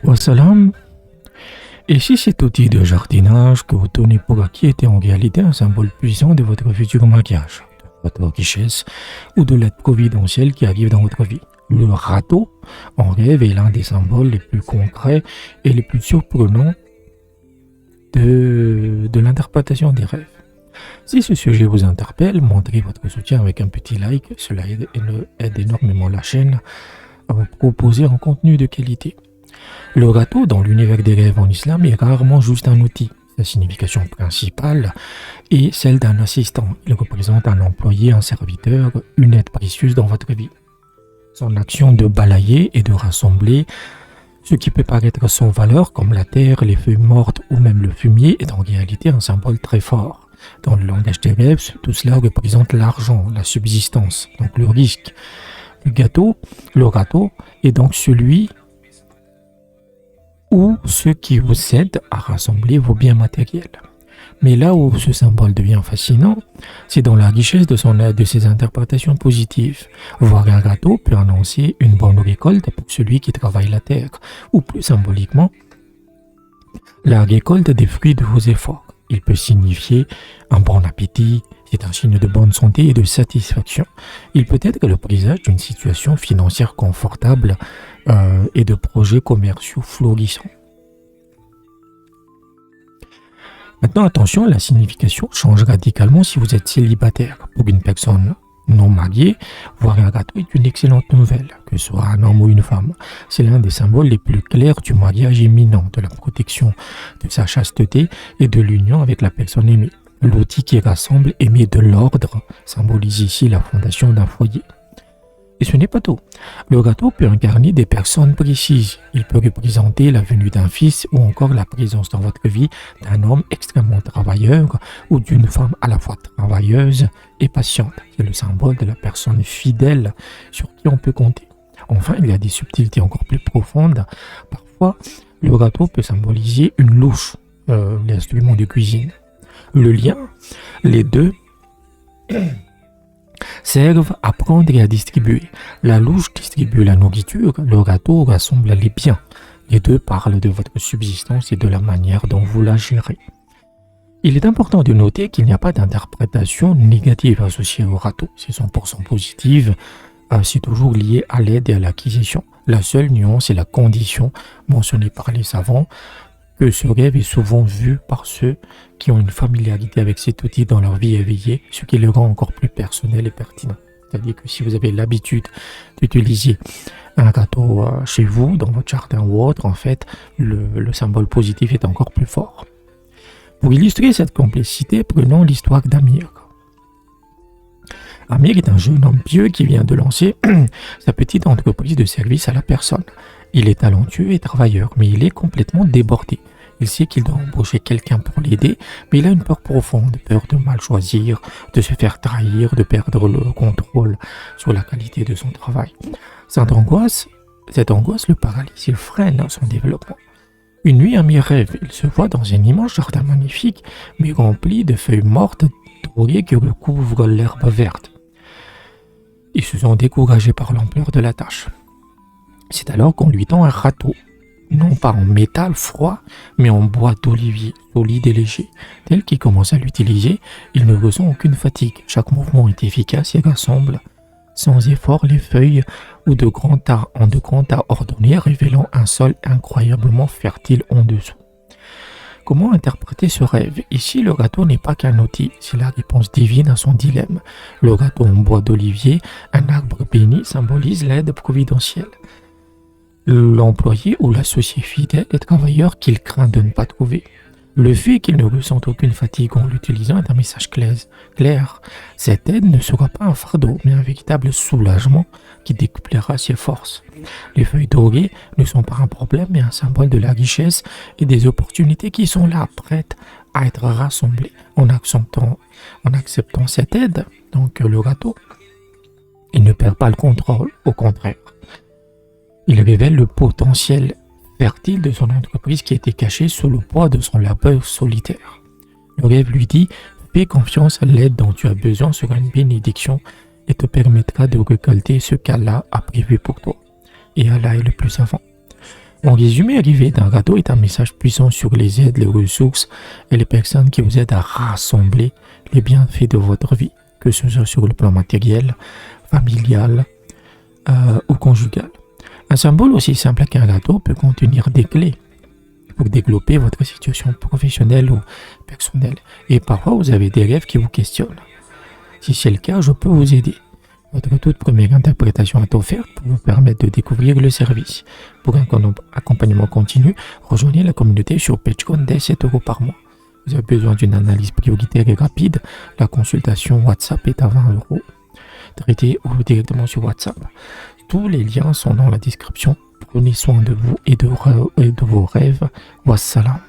Wassalam. Et si cet outil de jardinage que vous tenez pour acquis était en réalité un symbole puissant de votre futur mariage, de votre richesse ou de l'aide providentielle qui arrive dans votre vie? Le râteau, en rêve, est l'un des symboles les plus concrets et les plus surprenants de l'interprétation des rêves. Si ce sujet vous interpelle, montrez votre soutien avec un petit like, cela aide énormément la chaîne à vous proposer un contenu de qualité. Le râteau dans l'univers des rêves en islam est rarement juste un outil. Sa signification principale est celle d'un assistant. Il représente un employé, un serviteur, une aide précieuse dans votre vie. Son action de balayer et de rassembler ce qui peut paraître sans valeur comme la terre, les feuilles mortes ou même le fumier est en réalité un symbole très fort. Dans le langage des rêves, tout cela représente l'argent, la subsistance, donc le risque. Le râteau est donc celui ou ceux qui vous aident à rassembler vos biens matériels. Mais là où ce symbole devient fascinant, c'est dans la richesse de ses interprétations positives. Voir un râteau peut annoncer une bonne récolte pour celui qui travaille la terre, ou plus symboliquement, la récolte des fruits de vos efforts. Il peut signifier un bon appétit, c'est un signe de bonne santé et de satisfaction. Il peut être le présage d'une situation financière confortable et de projets commerciaux florissants. Maintenant, attention, la signification change radicalement si vous êtes célibataire. Pour une personne non mariée, voir un râteau est une excellente nouvelle, que ce soit un homme ou une femme. C'est l'un des symboles les plus clairs du mariage imminent, de la protection, de sa chasteté et de l'union avec la personne aimée. L'outil qui rassemble et met de l'ordre symbolise ici la fondation d'un foyer. Et ce n'est pas tout. Le râteau peut incarner des personnes précises. Il peut représenter la venue d'un fils ou encore la présence dans votre vie d'un homme extrêmement travailleur ou d'une femme à la fois travailleuse et patiente. C'est le symbole de la personne fidèle sur qui on peut compter. Enfin, il y a des subtilités encore plus profondes. Parfois, le râteau peut symboliser une louche, l'instrument de cuisine. Le lien, les deux servent à prendre et à distribuer. La louche distribue la nourriture, le râteau rassemble les biens. Les deux parlent de votre subsistance et de la manière dont vous la gérez. Il est important de noter qu'il n'y a pas d'interprétation négative associée au râteau. C'est 100% positive, c'est toujours lié à l'aide et à l'acquisition. La seule nuance est la condition mentionnée par les savants, que ce rêve est souvent vu par ceux qui ont une familiarité avec cet outil dans leur vie éveillée, ce qui le rend encore plus personnel et pertinent. C'est-à-dire que si vous avez l'habitude d'utiliser un râteau chez vous, dans votre jardin ou autre, en fait, le symbole positif est encore plus fort. Pour illustrer cette complexité, prenons l'histoire d'Amir. Amir est un jeune homme pieux qui vient de lancer sa petite entreprise de service à la personne. Il est talentueux et travailleur, mais il est complètement débordé. Il sait qu'il doit embaucher quelqu'un pour l'aider, mais il a une peur profonde, peur de mal choisir, de se faire trahir, de perdre le contrôle sur la qualité de son travail. Cette angoisse le paralyse, il freine son développement. Une nuit, Amir rêve, il se voit dans un immense jardin magnifique, mais rempli de feuilles mortes dorées qui recouvrent l'herbe verte. Ils se sont découragés par l'ampleur de la tâche. C'est alors qu'on lui tend un râteau, non pas en métal froid, mais en bois d'olivier, solide et léger. Tel qu'il commence à l'utiliser, il ne ressent aucune fatigue. Chaque mouvement est efficace et rassemble sans effort les feuilles ou de grands tas ordonnés, révélant un sol incroyablement fertile en dessous. Comment interpréter ce rêve? Ici, le râteau n'est pas qu'un outil, c'est la réponse divine à son dilemme. Le râteau en bois d'olivier, un arbre béni, symbolise l'aide providentielle. L'employé ou l'associé fidèle est travailleur qu'il craint de ne pas trouver. Le fait qu'il ne ressente aucune fatigue en l'utilisant est un message clair. Cette aide ne sera pas un fardeau, mais un véritable soulagement qui décuplera ses forces. Les feuilles dorées ne sont pas un problème, mais un symbole de la richesse et des opportunités qui sont là, prêtes à être rassemblées. En acceptant cette aide, donc le râteau, il ne perd pas le contrôle, au contraire. Il révèle le potentiel fertile de son entreprise qui était caché sous le poids de son labeur solitaire. Le rêve lui dit « Fais confiance, l'aide dont tu as besoin sera une bénédiction et te permettra de récolter ce qu'Allah a prévu pour toi. » Et Allah est le plus savant. En résumé, arriver d'un gâteau est un message puissant sur les aides, les ressources et les personnes qui vous aident à rassembler les bienfaits de votre vie, que ce soit sur le plan matériel, familial ou conjugal. Un symbole aussi simple qu'un gâteau peut contenir des clés pour développer votre situation professionnelle ou personnelle. Et parfois, vous avez des rêves qui vous questionnent. Si c'est le cas, je peux vous aider. Votre toute première interprétation est offerte pour vous permettre de découvrir le service. Pour un accompagnement continu, rejoignez la communauté sur Patreon dès 7 € par mois. Vous avez besoin d'une analyse prioritaire et rapide. La consultation WhatsApp est à 20 €. Traitez directement sur WhatsApp. Tous les liens sont dans la description. Prenez soin de vous et de vos rêves. Wassalam.